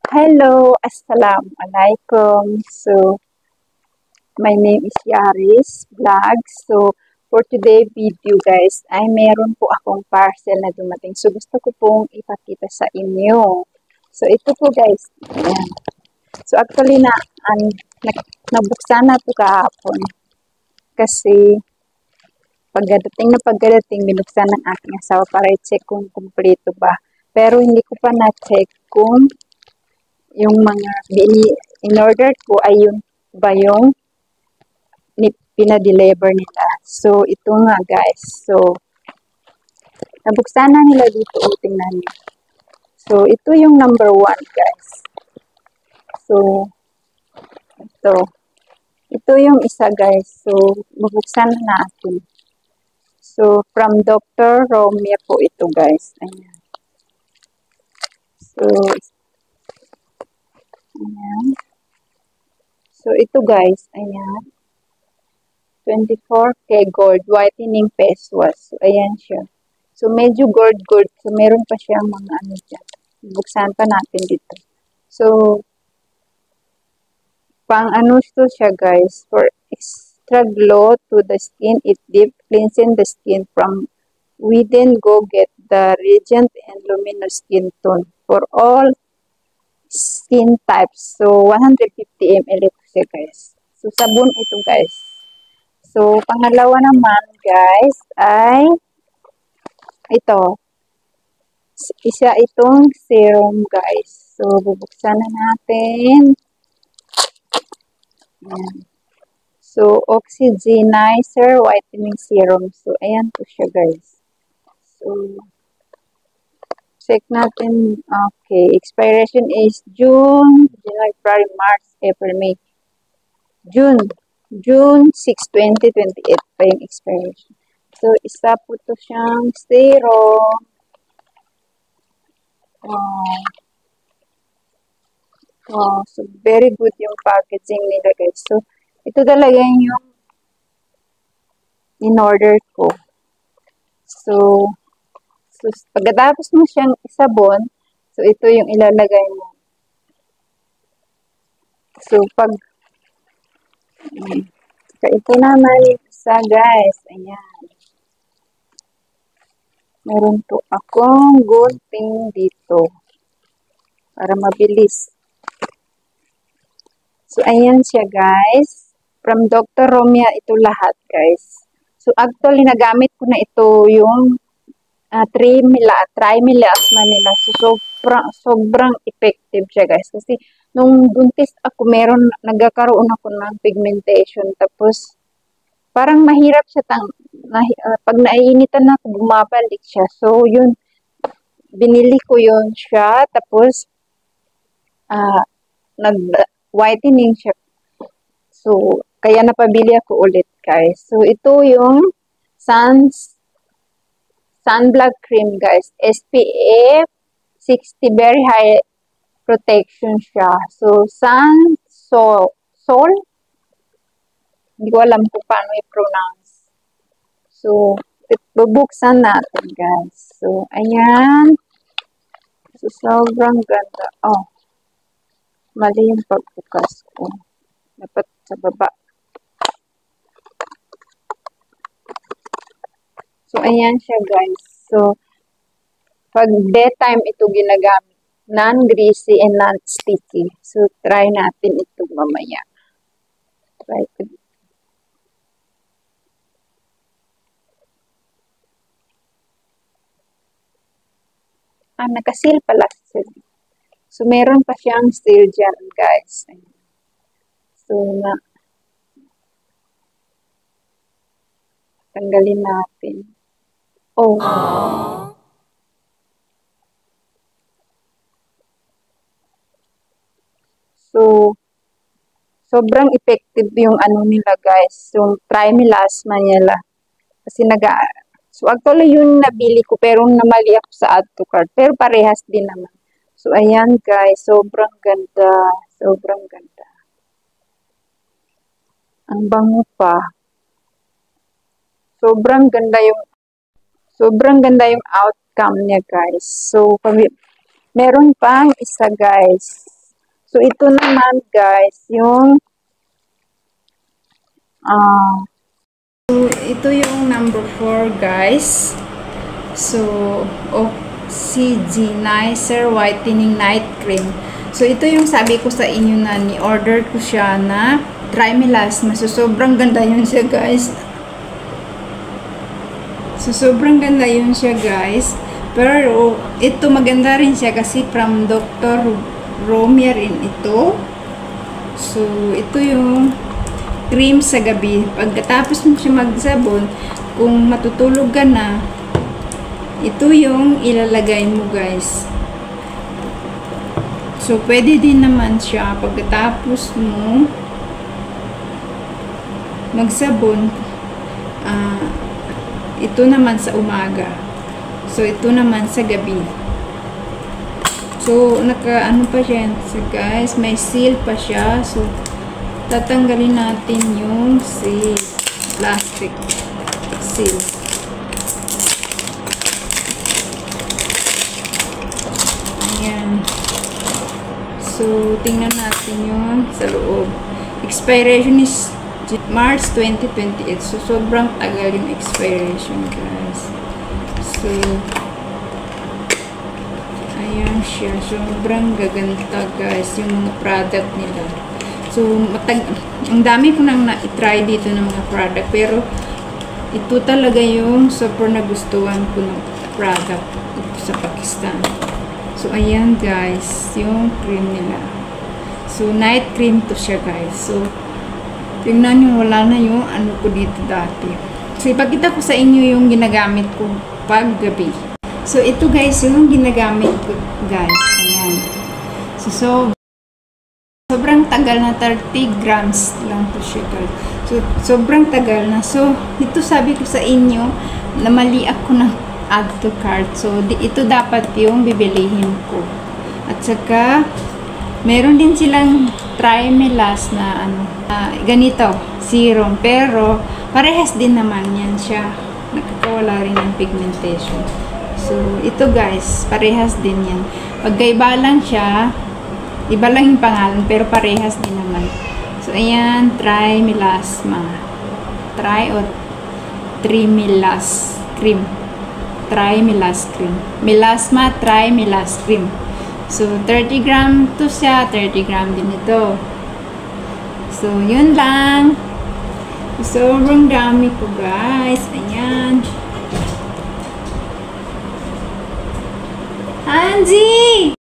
Hello, Assalamualaikum. So, my name is Yaris Vlog. So, for today video guys, ay meron po akong parcel na dumating. So, gusto ko pong ipakita sa inyo. So, ito po guys. Ayan. So, actually nabuksan na ito kahapon. Kasi, pagdating, binuksan ng aking asawa para i-check kung kumpleto ba. Pero, hindi ko pa na-check kung yung mga in-order ko ay yun ba yung pinadeliver nila. So, ito nga guys. So, nabuksan na nila dito. Tingnan niyo. So, ito yung number 1 guys. So, ito. Ito yung isa guys. So, mabuksan na natin. So, from Dr. Romia po ito guys. Ayan. So, ayan. So, ito guys. Ayan. 24K gold whitening face wash. So, ayan siya. So, medyo gold. So, meron pa siyang mga ano dyan. Buksan pa natin dito. So, pang ano ito siya guys. For extra glow to the skin, it deep cleansing the skin from within. Go get the radiant and luminous skin tone for all skin types. So, 150 ml ito siya guys. So, sabon ito guys. So, pangalawa naman, guys, ay ito. Isa itong serum, guys. So, bubuksan na natin. Ayan. So, Oxygenizer Whitening Serum. So, ayan po siya, guys. So, check natin. Okay. Expiration is June, January, February, March, April, May. June 6, 2028 pa yung expiration. So, isa po to siyang serum. So, very good yung packaging nila guys. So, ito talaga yung in-order ko. So, pagkatapos mo siyang isabon, so, ito yung ilalagay mo. So, ito naman yung isa guys. Ayan. Meron po akong gunting dito. Para mabilis. So, ayan siya guys. From Dr. Romia, ito lahat guys. So, actually, nagamit ko na ito yung Trimelasma nila. So, sobrang effective siya guys. Kasi, nung buntis ako, nagkakaroon ako ng pigmentation. Tapos, parang mahirap siya pag naiinitan na ako, bumabalik siya. So, yun, binili ko yun siya. Tapos, nag-whitening siya. So, kaya napabili ako ulit, guys. So, ito yung sunblock cream, guys. SPF 60, very high protection siya. So, Sol, hindi ko alam kung paano i-pronounce. So, bubuksan natin, guys. So, ayan. So, sobrang ganda. Oh, mali yung pagbukas ko. Dapat sa baba. So, ayan siya, guys. So, pag daytime ito ginagamit. Non-greasy and non-sticky. So, try natin ito mamaya. Try ko. Nakasil pala siya. So, meron pa siyang seal dyan, guys. So, tanggalin natin. Oh. Aww. So, sobrang effective yung ano nila, guys. Yung Trimelasma nila. Kasi so, actually, yun nabili ko, pero namali ako sa add to cart. Pero parehas din naman. So, ayan, guys. Sobrang ganda. Sobrang ganda. Ang bango pa. Sobrang ganda yung outcome niya, guys. So, meron pang isa, guys. So, ito naman guys, yung so, ito yung number 4 guys. So, Oxygenizer Whitening Night Cream. So, ito yung sabi ko sa inyo na ni-order ko siya na Trimelasma. So, sobrang ganda yun siya guys. Pero, ito maganda rin siya kasi from Dr. Romia rin ito. So, ito yung cream sa gabi. Pagkatapos mo siya magsabon, kung matutulog ka na, ito yung ilalagay mo guys. So, pwede din naman siya pagkatapos mo magsabon, ito naman sa umaga. So, ito naman sa gabi. So, ano pa siya so, guys, may seal pa siya. So, tatanggalin natin yung seal, plastic seal. Ayan. So, tingnan natin yung sa loob. Expiration is March 2028. So, sobrang tagal yung expiration, guys. So, ayan siya. Sobrang gaganda, guys, yung mga product nila. So, ang dami ko nang na-try dito ng mga product. Pero, ito talaga yung super nagustuhan ko ng product ito sa Pakistan. So, ayan guys, yung cream nila. So, night cream to siya guys. So, tingnan nyo, wala na yung ano ko dito dati. So, ipakita ko sa inyo yung ginagamit ko pag gabi. So, ito guys, yung ginagamit ko guys. Ayan. So, sobrang tagal na 30 grams lang to siya guys. So, sobrang tagal na. So, ito sabi ko sa inyo na mali ako ng add to cart. So, ito dapat yung bibilihin ko. At saka, meron din silang Trimelas na ganito, serum. Pero, parehas din naman yan siya. Nakakawala rin ng pigmentation. So, ito guys, parehas din yan. Pagkaiba lang siya, iba lang yung pangalan, pero parehas din naman. So, ayan, Trimelasma. Trimelas cream. Trimelas cream. Melasma Trimelas cream. So, 30 gram to siya. 30 gram din ito. So, yun lang. Sobrang dami ko, guys. Ayan. Angie!